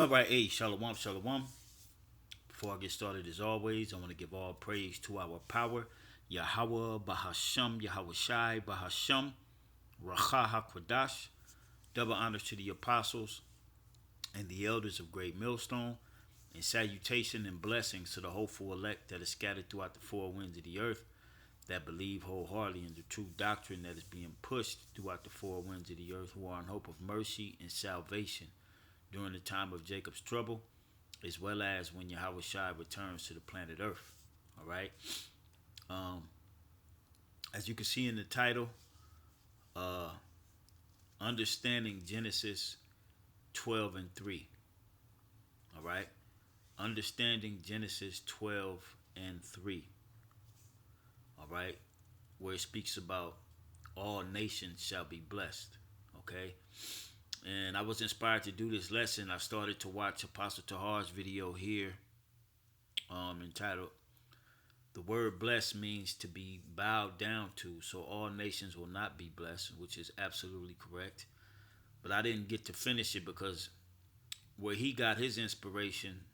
All right, hey, shalom, shalom. Before I get started, as always, I want to give all praise to our power, Yahweh, Bahasham, Yahweh Shai, Bahasham, Racha HaKodash. Double honors to the apostles and the elders of Great Millstone, and salutation and blessings to the hopeful elect that is scattered throughout the four winds of the earth, that believe wholeheartedly in the true doctrine that is being pushed throughout the four winds of the earth, who are in hope of mercy and salvation during the time of Jacob's trouble, as well as when Yahweh Shai returns to the planet Earth. All right. Um, as you can see in the title, uh, understanding Genesis 12 and 3. All right. Understanding Genesis 12 and 3. All right. Where it speaks about all nations shall be blessed. Okay. And I was inspired to do this lesson. I started to watch Apostle Tahar's video here, entitled "The word blessed means to be bowed down to, so all nations will not be blessed," which is absolutely correct. But I didn't get to finish it because where he got his inspiration,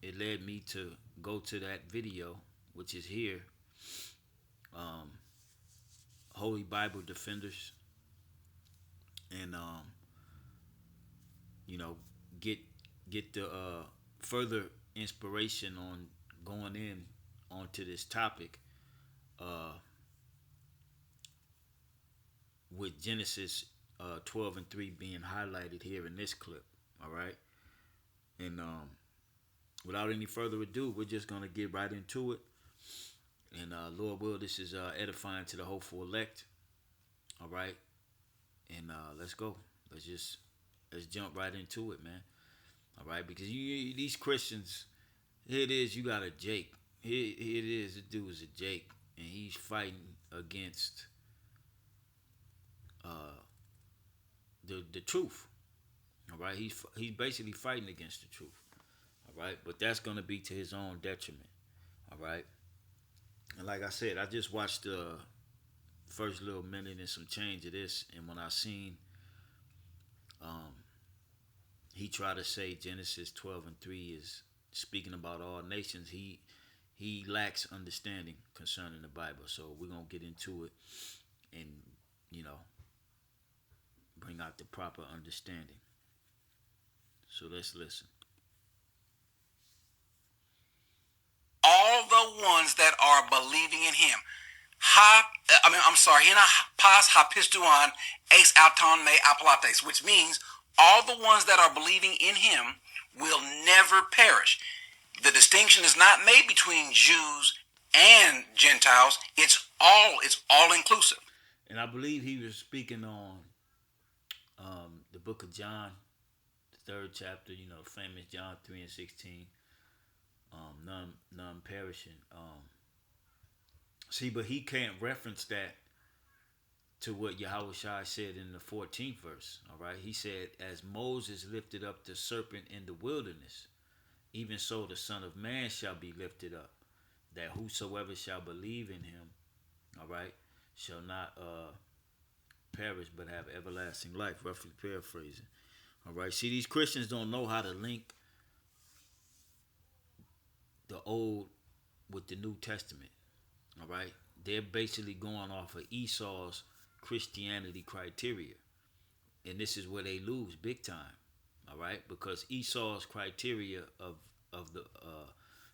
it led me to go to that video, which is here. Um, Holy Bible Defenders, and you know, get get the further inspiration on going in onto this topic, uh, with Genesis 12 and 3 being highlighted here in this clip. All right. And without any further ado, we're just going to get right into it. And Lord will, this is edifying to the hopeful elect. All right. And let's go. Let's jump right into it, man. All right. Because these Christians, here it is, you got a Jake. Here it is, this dude is a Jake. And he's fighting against uh, the truth. All right, he's basically fighting against the truth. All right, but that's gonna be to his own detriment. All right, and like I said, I just watched the first little minute and some change of this, and when I seen um, he tried to say Genesis 12 and 3 is speaking about all nations, he lacks understanding concerning the Bible. So we're gonna get into it and you know bring out the proper understanding. So let's listen. All the ones that are believing in him. I'm sorry, hina pas hapistuan ex auton me apolates, which means all the ones that are believing in him will never perish. The distinction is not made between Jews and Gentiles. It's all inclusive. And I believe he was speaking on the book of John, the third chapter. You know, famous John 3 and 16. None perishing. See, but he can't reference that to what Yahweh Shai said in the 14th verse. All right, he said, "As Moses lifted up the serpent in the wilderness, even so the Son of Man shall be lifted up, that whosoever shall believe in him, all right, shall not perish but have everlasting life." Roughly paraphrasing. All right. See, these Christians don't know how to link the Old with the New Testament. All right. They're basically going off of Esau's Christianity criteria. And this is where they lose big time. All right. Because Esau's criteria of the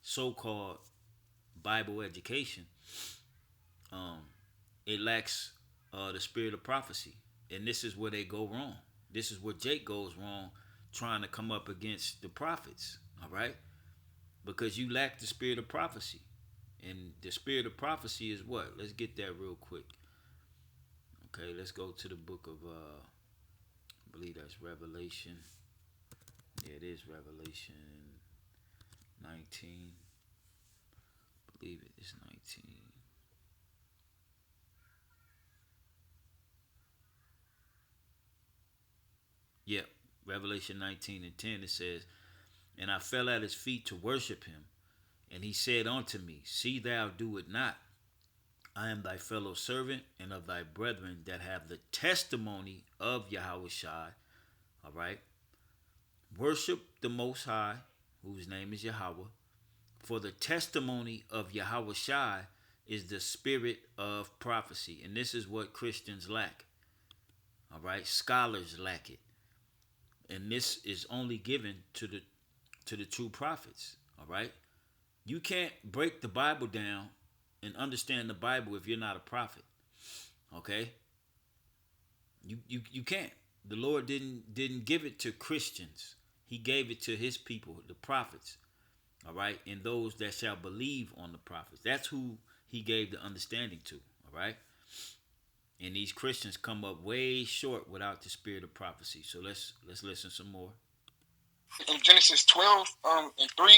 so called Bible education, um, it lacks the spirit of prophecy. And this is where they go wrong. This is where Jake goes wrong trying to come up against the prophets. All right. Because you lack the spirit of prophecy. And the spirit of prophecy is what? Let's get that real quick. Okay, let's go to the book of I believe that's Revelation. Yeah, it is Revelation 19. I believe it is 19. Yep, Revelation 19 and 10, it says, "And I fell at his feet to worship him. And he said unto me, See thou do it not. I am thy fellow servant and of thy brethren that have the testimony of Yahweh Shai." All right. Worship the Most High, whose name is Yahweh. For the testimony of Yahweh Shai is the spirit of prophecy. And this is what Christians lack. All right. Scholars lack it. And this is only given to the true prophets. All right. You can't break the Bible down and understand the Bible if you're not a prophet. Okay? You can't. The Lord didn't give it to Christians. He gave it to his people, the prophets. All right? And those that shall believe on the prophets. That's who he gave the understanding to. All right? And these Christians come up way short without the spirit of prophecy. So let's listen some more. In Genesis 12 and 3,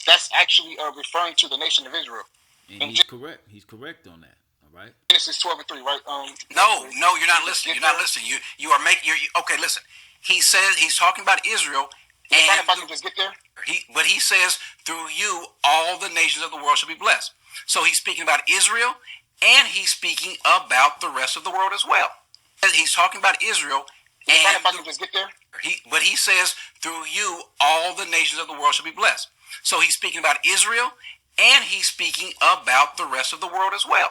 that's actually referring to the nation of Israel. And he's correct. He's correct on that. All right. Genesis 12 and 3, right? No, you're not listening. You're not listening. You are making. Okay, listen. He says he's talking about Israel, and if I can just get there. But he says through you all the nations of the world shall be blessed. So he's speaking about Israel, and he's speaking about the rest of the world as well. He's talking about Israel, and if I can just get there. But he says through you all the nations of the world shall be blessed. So he's speaking about Israel, and he's speaking about the rest of the world as well.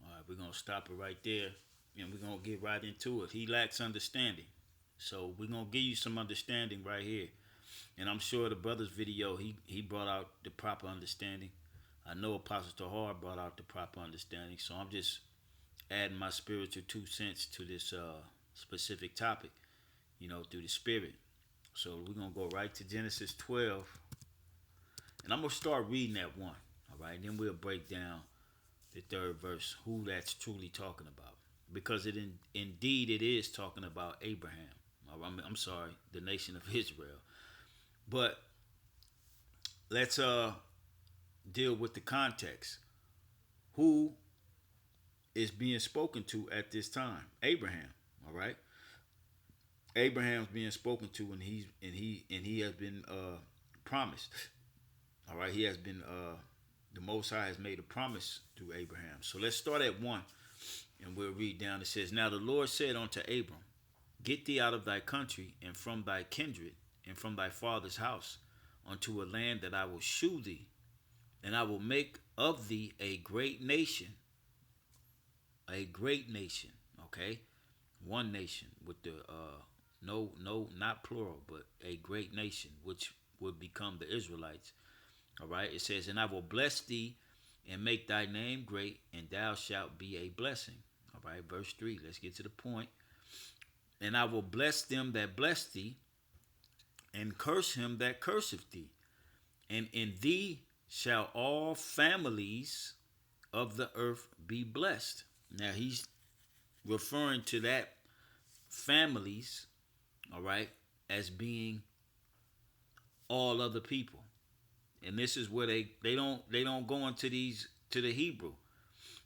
All right, we're going to stop it right there, and we're going to get right into it. He lacks understanding. So we're going to give you some understanding right here. And I'm sure the brother's video, he brought out the proper understanding. I know Apostle Tahar brought out the proper understanding. So I'm just adding my spiritual 2 cents to this specific topic, through the spirit. So we're going to go right to Genesis 12. And I'm going to start reading that one. All right. And then we'll break down the third verse, who that's truly talking about. Because indeed it is talking about Abraham. I'm sorry, the nation of Israel. But let's deal with the context. Who is being spoken to at this time? Abraham. All right. Abraham's being spoken to, and he has been promised. All right, he has been. The Most High has made a promise through Abraham. So let's start at 1, and we'll read down. It says, "Now the Lord said unto Abram, Get thee out of thy country, and from thy kindred, and from thy father's house, unto a land that I will shew thee, and I will make of thee a great nation." A great nation, okay? One nation with the no, not plural, but a great nation, which would become the Israelites. All right. It says, "And I will bless thee and make thy name great, and thou shalt be a blessing." All right. Verse 3. Let's get to the point. "And I will bless them that bless thee, and curse him that curseth thee. And in thee shall all families of the earth be blessed." Now he's referring to that families, all right, as being all other people. And this is where they don't go into to the Hebrew.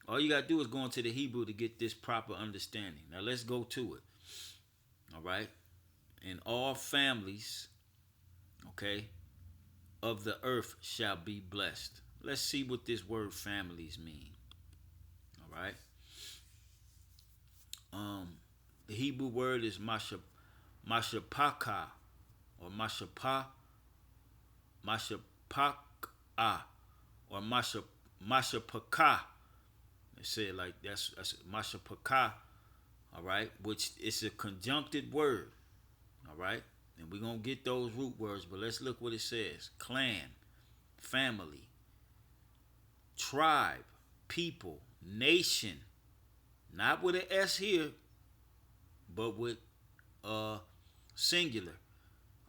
All you gotta do is go into the Hebrew to get this proper understanding. Now let's go to it. All right. "And all families, okay, of the earth shall be blessed." Let's see what this word families mean. All right. The Hebrew word is mashapaka or mashapaka or mashapaka. They say it like that's mashapaka. All right, which is a conjuncted word. All right, and we're gonna get those root words, but let's look what it says: clan, family, tribe, people, nation. Not with an S here, but with singular.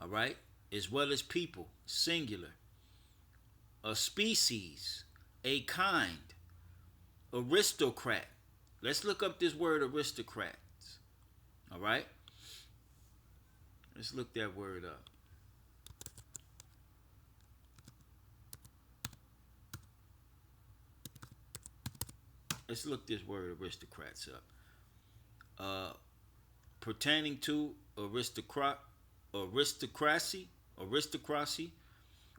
All right, as well as people, singular. A species, a kind, aristocrat. Let's look up this word aristocrats. All right, let's look that word up. Let's look this word aristocrats up. Pertaining to aristocracy,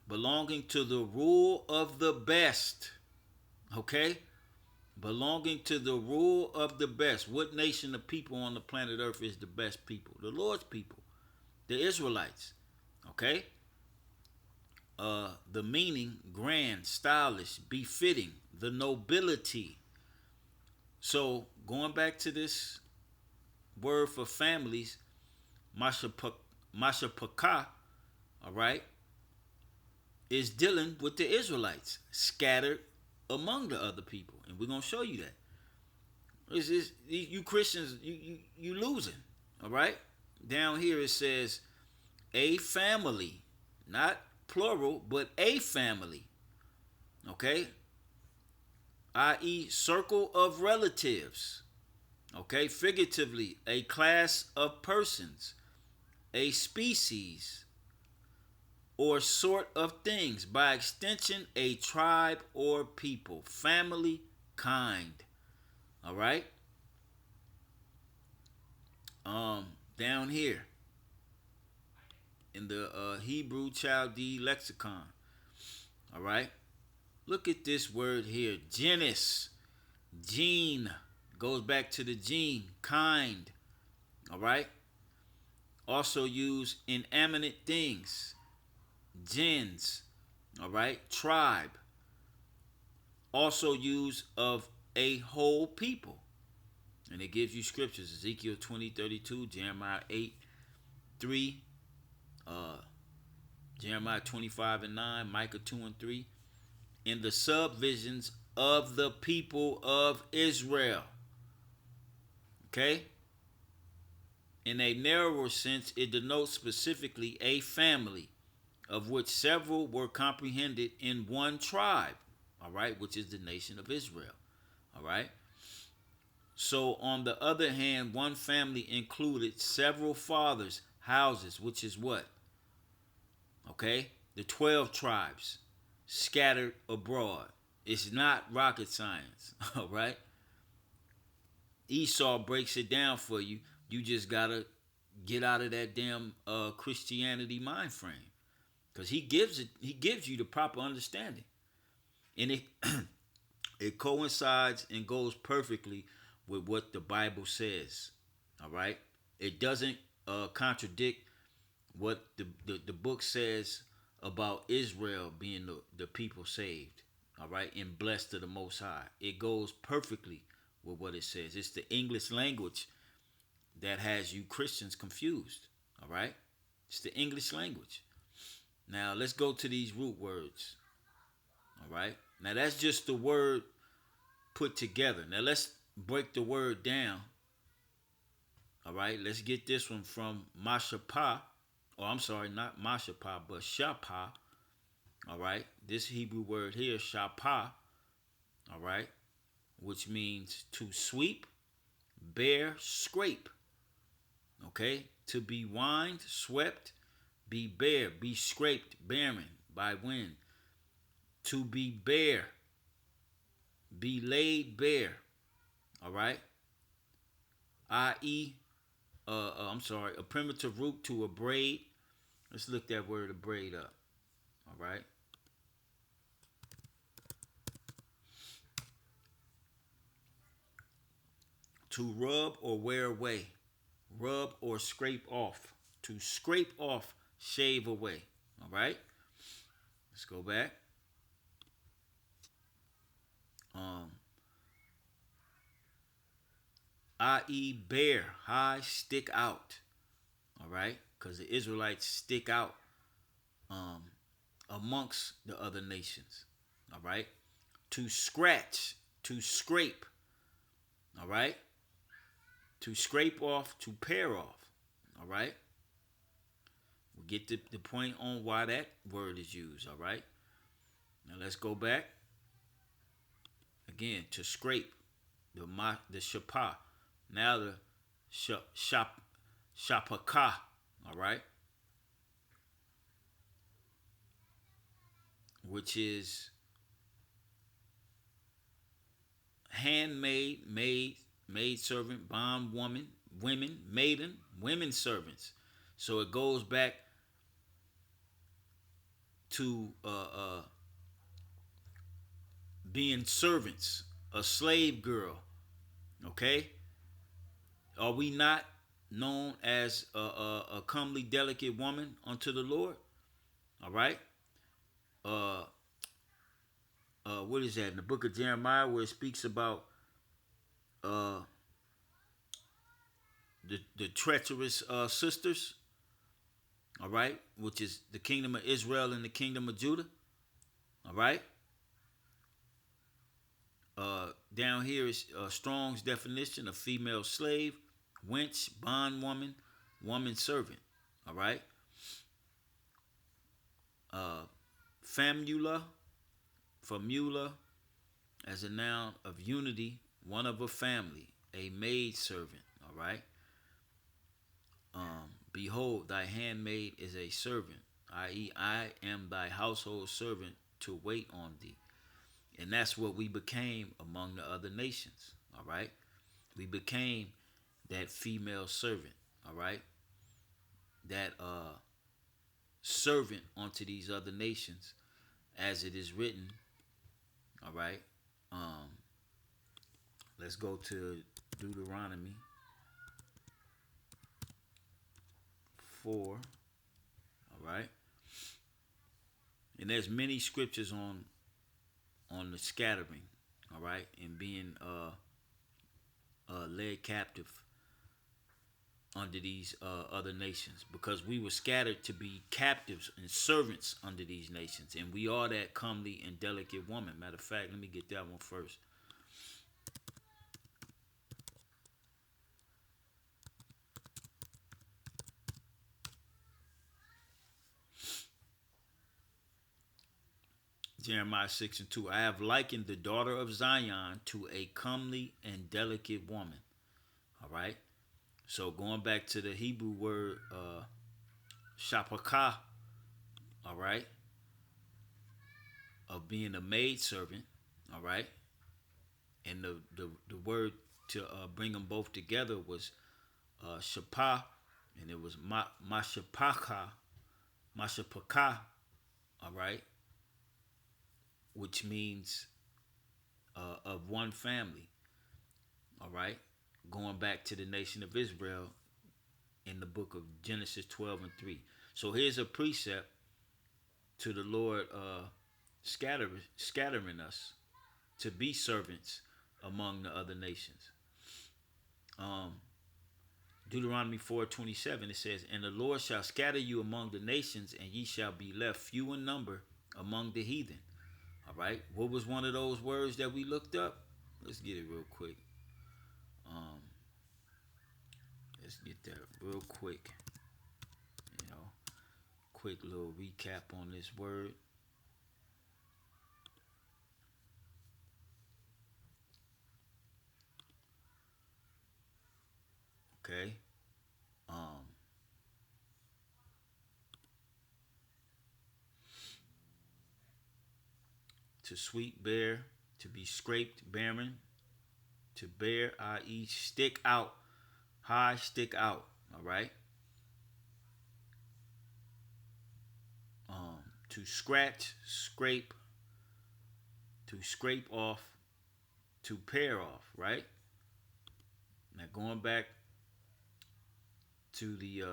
belonging to the rule of the best. Okay? Belonging to the rule of the best. What nation of people on the planet Earth is the best people? The Lord's people, the Israelites. Okay? The meaning grand, stylish, befitting, the nobility. So going back to this word for families, Mashapaka, all right, is dealing with the Israelites scattered among the other people, and we're gonna show you that. You Christians, you losing, all right. Down here it says a family, not plural, but a family, okay, i.e., circle of relatives, okay, figuratively, a class of persons, a species, or sort of things, by extension, a tribe or people, family, kind. All right. Down here in the Hebrew Chaldee lexicon. All right. Look at this word here, genus, gene, goes back to the gene, kind. All right. Also used in eminent things, gens. All right. Tribe. Also used of a whole people. And it gives you scriptures, Ezekiel 20:32, Jeremiah 8:3, uh, Jeremiah 25:9, Micah 2:3, in the subvisions of the people of Israel. Okay? In a narrower sense, it denotes specifically a family of which several were comprehended in one tribe, all right, which is the nation of Israel, all right? So, on the other hand, one family included several fathers' houses, which is what? Okay? The 12 tribes scattered abroad. It's not rocket science, all right? Esau breaks it down for you. You just got to get out of that damn Christianity mind frame, because he gives you the proper understanding. And it it coincides and goes perfectly with what the Bible says. All right? It doesn't contradict what the book says about Israel being the people saved. All right? And blessed to the Most High. It goes perfectly with what it says. It's the English language that has you Christians confused. All right? It's the English language. Now, let's go to these root words. All right? Now, that's just the word put together. Now, let's break the word down. All right? Let's get this one from Mashapa. Oh, I'm sorry, not Mashapa, but Shapa. All right? This Hebrew word here, Shapa. All right? Which means to sweep, bear, scrape. Okay? To be whined, swept, be bare, be scraped, barren by wind. To be bare, be laid bare. All right? I.e., I'm sorry, a primitive root to a braid. Let's look that word a braid up. All right? To rub or wear away. Rub or scrape off. To scrape off, shave away. All right? Let's go back. Um, i.e., bear, high, stick out. All right? Because the Israelites stick out um, amongst the other nations. All right? To scratch, to scrape. All right? To scrape off, to pare off. All right? We get the point on why that word is used. All right? Now let's go back. Again, to scrape, the shapa. Now the shapaka. All right? Which is handmaid, maid servant, bond woman, women, maiden, women servants. So it goes back to being servants, a slave girl. Okay, are we not known as a comely, delicate woman unto the Lord. All right. Uh, what is that in the book of Jeremiah where it speaks about uh, the treacherous sisters? All right, which is the kingdom of Israel and the kingdom of Judah. All right. Down here is Strong's definition of female slave, wench, bondwoman, woman servant. All right. Uh, famula, formula, as a noun of unity, one of a family, a maid servant. All right. Behold, thy handmaid is a servant, i.e., I am thy household servant to wait on thee. And that's what we became among the other nations. All right. We became that female servant. All right. That servant unto these other nations, as it is written. All right. Um, let's go to Deuteronomy 4. All right. And there's many scriptures on the scattering. All right. And being led captive under these other nations, because we were scattered to be captives and servants under these nations, and we are that comely and delicate woman. Matter of fact, let me get that one first. Jeremiah 6 and 2. I have likened the daughter of Zion to a comely and delicate woman. All right. So going back to the Hebrew word shapakah, all right, of being a maid servant, all right, and the word to bring them both together was shapah, and it was mashapaka, mashapaka, all right, which means of one family, all right, going back to the nation of Israel in the book of Genesis 12 and 3. So here's a precept to the Lord scattering us to be servants among the other nations. Um, Deuteronomy 4:27, it says, and the Lord shall scatter you among the nations, and ye shall be left few in number among the heathen. All right. What was one of those words that we looked up? Let's get it real quick. Um, let's get that real quick. You know, quick little recap on this word. Okay. Um, to sweep, bear, to be scraped, barren, to bear, i.e., stick out, high, stick out. All right. To scratch, scrape, to scrape off, to pare off. Right. Now going back to the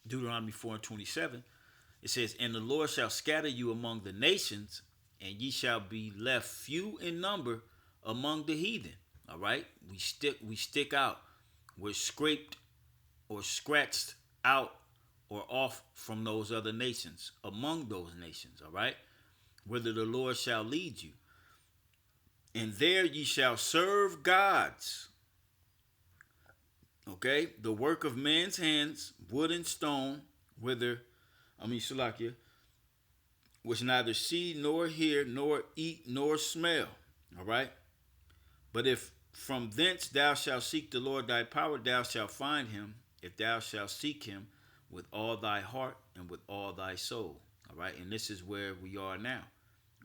Deuteronomy 4:27, it says, and the Lord shall scatter you among the nations, and ye shall be left few in number among the heathen. All right, we stick out. We're scraped or scratched out or off from those other nations, among those nations. All right, whither the Lord shall lead you, and there ye shall serve gods. Okay, the work of men's hands, wood and stone, Shalakia, which neither see nor hear nor eat nor smell. All right. But if from thence thou shalt seek the Lord thy power, thou shalt find him, if thou shalt seek him with all thy heart and with all thy soul. All right. And this is where we are now,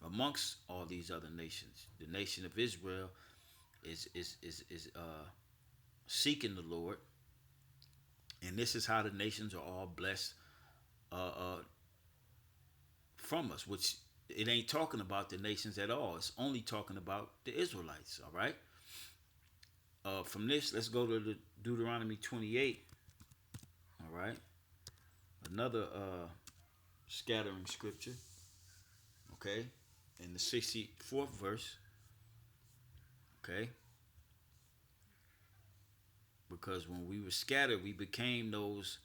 amongst all these other nations. The nation of Israel is seeking the Lord, and this is how the nations are all blessed uh, uh, from us, which it ain't talking about the nations at all. It's only talking about the Israelites, all right? From this, let's go to the Deuteronomy 28. All right, another scattering scripture. Okay, in the 64th verse. Okay, because when we were scattered, we became those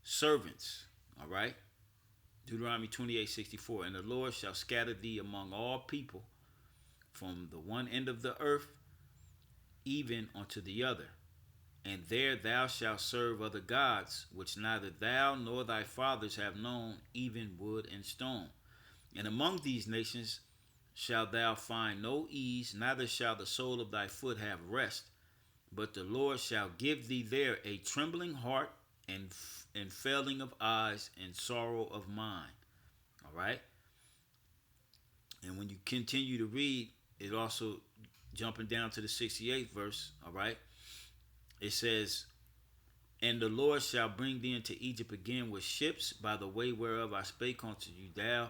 servants. All right, Deuteronomy 28:64. And the Lord shall scatter thee among all people, from the one end of the earth even unto the other. And there thou shalt serve other gods, which neither thou nor thy fathers have known, even wood and stone. And among these nations shalt thou find no ease, neither shall the sole of thy foot have rest. But the Lord shall give thee there a trembling heart, and failing of eyes, and sorrow of mind. All right. And when you continue to read, it also jumping down to the 68th verse. All right. It says, and the Lord shall bring thee into Egypt again with ships, by the way whereof I spake unto you. Thou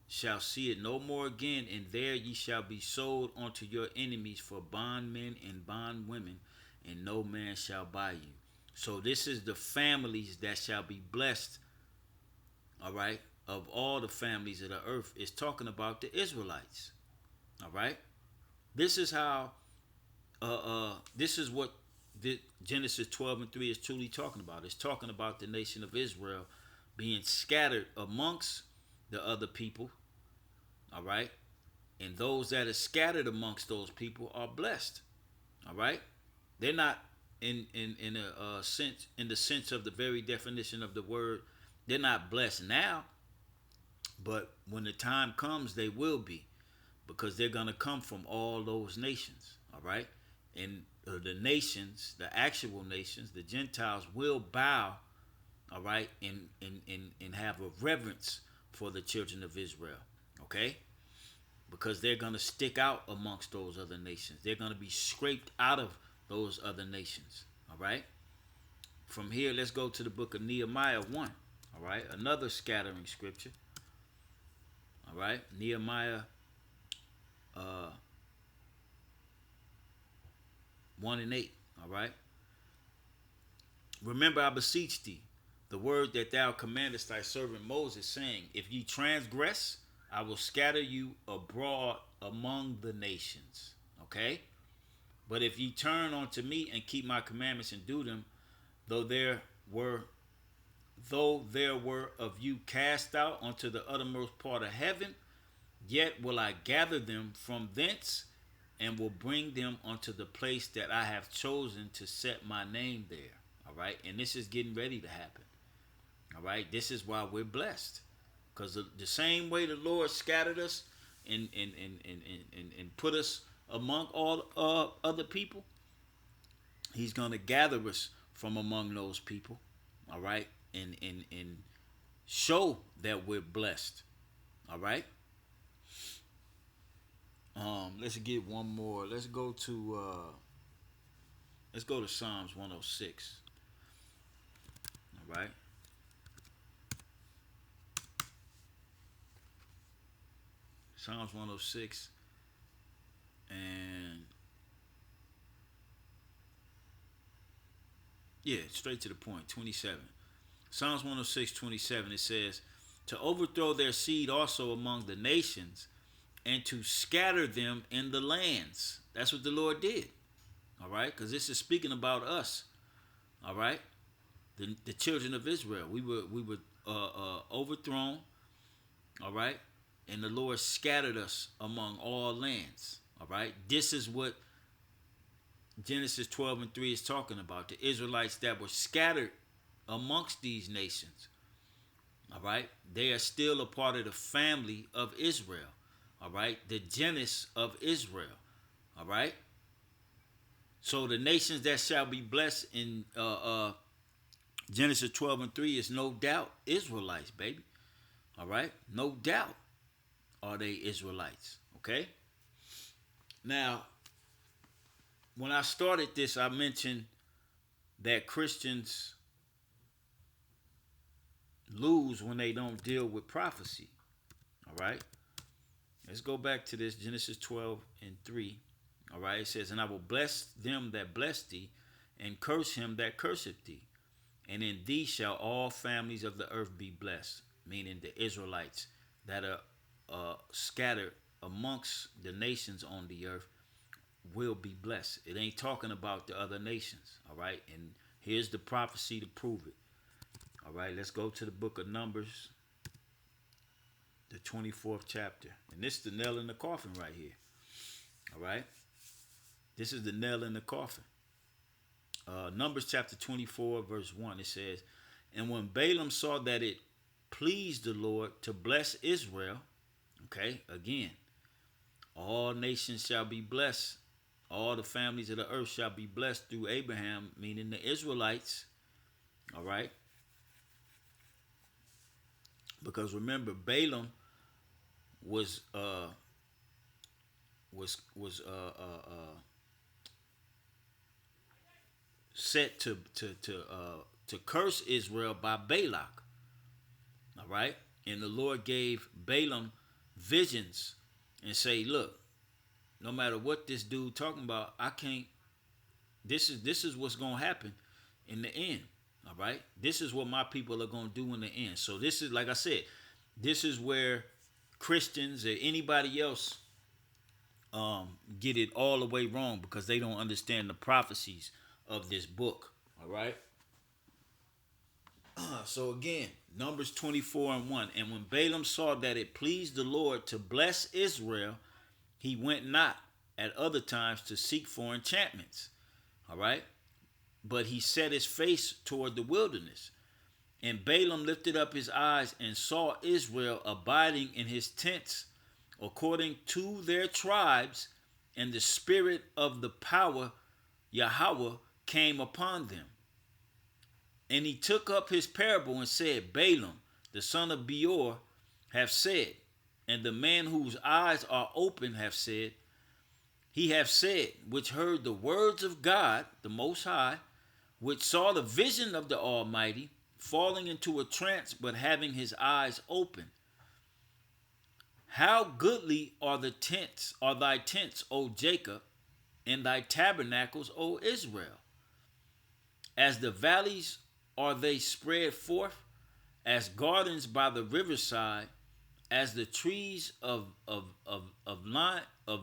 shalt see it no more again, and there ye shall be sold unto your enemies for bondmen and bondwomen, and no man shall buy you. So this is the families that shall be blessed, all right, of all the families of the earth. It's talking about the Israelites, all right. This is how, this is what the Genesis 12:3 is truly talking about. It's talking about the nation of Israel being scattered amongst the other people, all right, and those that are scattered amongst those people are blessed, all right. They're not in a sense, in the sense of the very definition of the word. They're not blessed now, but when the time comes, they will be, because they're gonna come from all those nations, all right. And the nations, the actual nations, the Gentiles will bow, all right, and have a reverence for the children of Israel, okay, because they're gonna stick out amongst those other nations. They're gonna be scraped out of those other nations, all right. From here, let's go to the book of Nehemiah 1, all right, another scattering scripture, all right. Nehemiah uh, 1 and 8, all right. Remember, I beseech thee, the word that thou commandest thy servant Moses, saying, if ye transgress, I will scatter you abroad among the nations. Okay? But if ye turn unto me and keep my commandments and do them, though there were of you cast out unto the uttermost part of heaven, yet will I gather them from thence, and will bring them unto the place that I have chosen to set my name there. All right. And this is getting ready to happen. All right. This is why we're blessed. Because the same way the Lord scattered us and put us among all other people, He's going to gather us from among those people. All right. And show that we're blessed. All right. Let's get one more. Let's go to Psalms 106. All right. Psalms 106, and yeah, straight to the point. 27. Psalms 106:27. It says, to overthrow their seed also among the nations, and to scatter them in the lands. That's what the Lord did. All right, because this is speaking about us. All right, the children of Israel. We were overthrown. All right, and the Lord scattered us among all lands. All right, this is what Genesis 12:3 is talking about. The Israelites that were scattered amongst these nations. All right, they are still a part of the family of Israel. All right, the genus of Israel. All right. So the nations that shall be blessed in Genesis 12:3 is no doubt Israelites, baby. All right, no doubt are they Israelites. Okay. Now, when I started this, I mentioned that Christians lose when they don't deal with prophecy. All right. Let's go back to this Genesis 12:3. All right, it says, and I will bless them that bless thee, and curse him that curseth thee. And in thee shall all families of the earth be blessed, meaning the Israelites that are scattered amongst the nations on the earth will be blessed. It ain't talking about the other nations. All right, and here's the prophecy to prove it. All right, let's go to the book of Numbers, the 24th chapter. And this is the nail in the coffin right here. All right, this is the nail in the coffin. Numbers chapter 24, verse 1, it says, and when Balaam saw that it pleased the Lord to bless Israel, okay, again, all nations shall be blessed. All the families of the earth shall be blessed through Abraham, meaning the Israelites. All right. Because remember, Balaam was set to curse Israel by Balak. All right, and the Lord gave Balaam visions and say, look, no matter what this dude talking about, I can't. This is what's gonna happen in the end. All right, this is what my people are gonna do in the end. So this is, like I said, this is where Christians or anybody else get it all the way wrong because they don't understand the prophecies of this book. All right. So again, Numbers 24 and 1. And when Balaam saw that it pleased the Lord to bless Israel, he went not at other times to seek for enchantments. All right. But he set his face toward the wilderness. And Balaam lifted up his eyes and saw Israel abiding in his tents according to their tribes, and the spirit of the power Yahweh came upon them. And he took up his parable and said, Balaam, the son of Beor, have said, and the man whose eyes are open have said, he have said, which heard the words of God, the Most High, which saw the vision of the Almighty, falling into a trance, but having his eyes open. How goodly are thy tents, O Jacob, and thy tabernacles, O Israel. As the valleys are they spread forth, as gardens by the riverside, as the trees of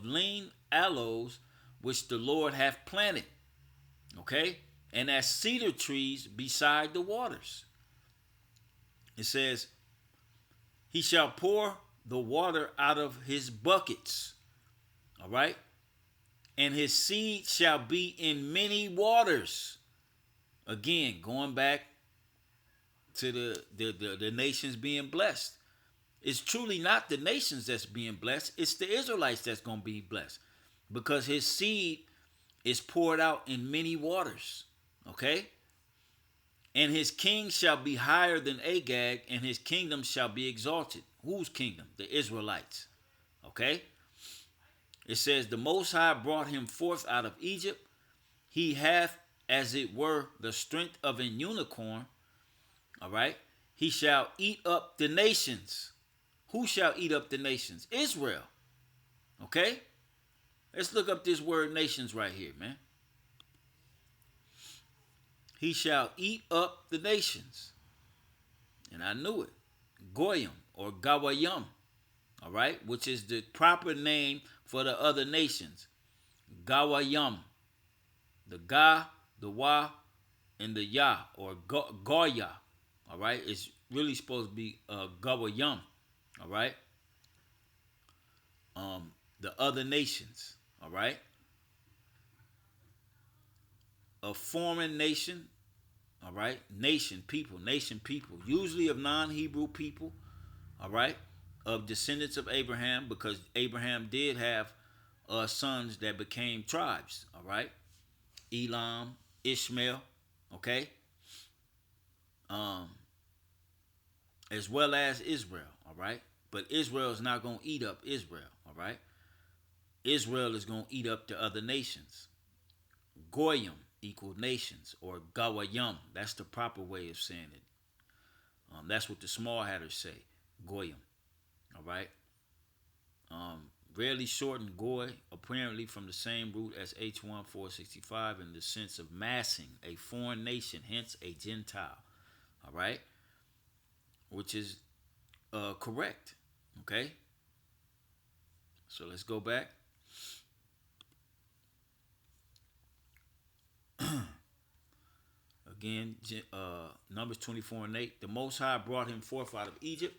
lean aloes, which the Lord hath planted. Okay? And as cedar trees beside the waters. It says, he shall pour the water out of his buckets. All right? And his seed shall be in many waters. Again, going back to the nations being blessed. It's truly not the nations that's being blessed. It's the Israelites that's going to be blessed. Because his seed is poured out in many waters. Okay? And his king shall be higher than Agag, and his kingdom shall be exalted. Whose kingdom? The Israelites. Okay? It says, the Most High brought him forth out of Egypt. He hath, as it were, the strength of an unicorn. All right? He shall eat up the nations. Who shall eat up the nations? Israel. Okay? Let's look up this word nations right here, man. He shall eat up the nations. And I knew it. Goyim or Gawayim. All right? Which is the proper name for the other nations. Gawayim. The Ga, the Wa, and the Ya or Goya. All right? It's really supposed to be Gawayim. All right? The other nations. All right? A foreign nation. All right? Nation, people. Usually of non-Hebrew people. All right? Of descendants of Abraham, because Abraham did have sons that became tribes. All right? Elam, Ishmael. Okay? As well as Israel. All right? But Israel is not going to eat up Israel. All right? Israel is going to eat up the other nations. Goyim equal nations, or Gawayim. That's the proper way of saying it. That's what the small hatters say. Goyim. All right? rarely shortened goy, apparently from the same root as H1 465 in the sense of massing, a foreign nation, hence a Gentile. All right, which is correct. Okay, so let's go back. Again, Numbers 24 and 8. The Most High brought him forth out of Egypt.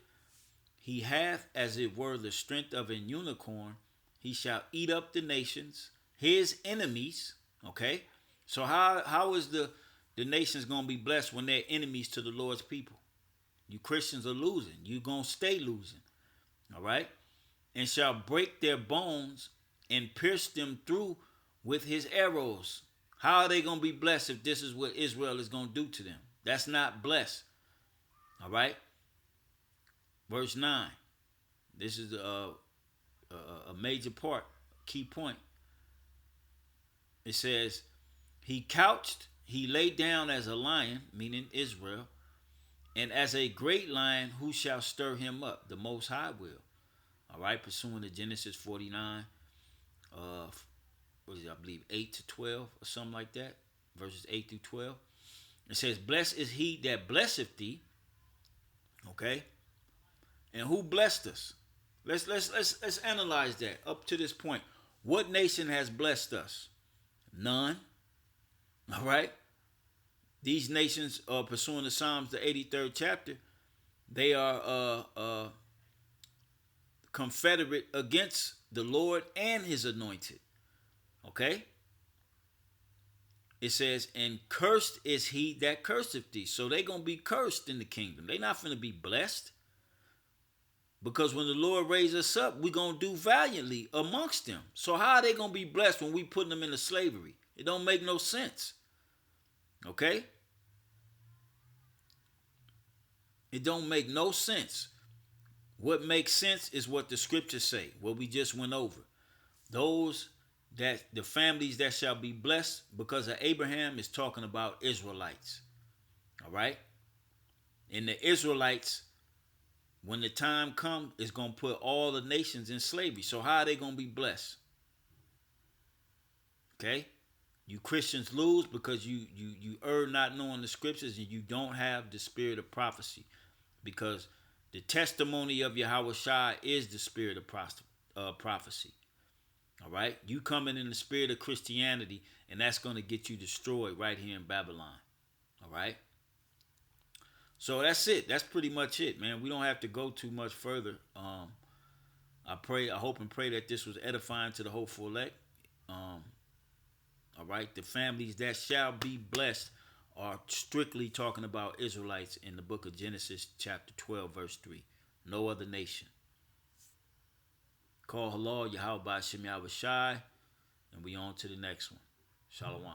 He hath, as it were, the strength of an unicorn. He shall eat up the nations, his enemies. Okay, so how is the nations gonna be blessed when they're enemies to the Lord's people? You Christians are losing. You gonna stay losing. All right, and shall break their bones and pierce them through with his arrows. How are they going to be blessed if this is what Israel is going to do to them? That's not blessed. All right. Verse 9. This is a major part, key point. It says, he couched, he lay down as a lion, meaning Israel, and as a great lion, who shall stir him up? The Most High will. All right, pursuing to Genesis 49, what is it, I believe 8 to 12 or something like that, verses 8 through 12. It says, blessed is he that blesseth thee. Okay, and who blessed us? Let's analyze that up to this point. What nation has blessed us? None. All right. These nations are pursuing the Psalms, the 83rd chapter. They are confederate against the Lord and his anointed. Okay? It says, and cursed is he that curseth thee. So they're going to be cursed in the kingdom. They're not going to be blessed. Because when the Lord raises us up, we're going to do valiantly amongst them. So how are they going to be blessed when we put them into slavery? It don't make no sense. Okay? It don't make no sense. What makes sense is what the scriptures say, what we just went over. Those that the families that shall be blessed because of Abraham is talking about Israelites. All right? And the Israelites, when the time comes, is going to put all the nations in slavery. So how are they going to be blessed? Okay? You Christians lose because you err not knowing the scriptures and you don't have the spirit of prophecy. Because the testimony of Yahweh Shai is the spirit of prophecy. All right? You coming in the spirit of Christianity, and that's going to get you destroyed right here in Babylon. All right? So that's it. That's pretty much it, man. We don't have to go too much further. I hope and pray that this was edifying to the hopeful elect. All right? The families that shall be blessed are strictly talking about Israelites in the book of Genesis chapter 12, verse 3. No other nation. Call halal Yahweh Shem Yahweh Shai, and we on to the next one. Shalom.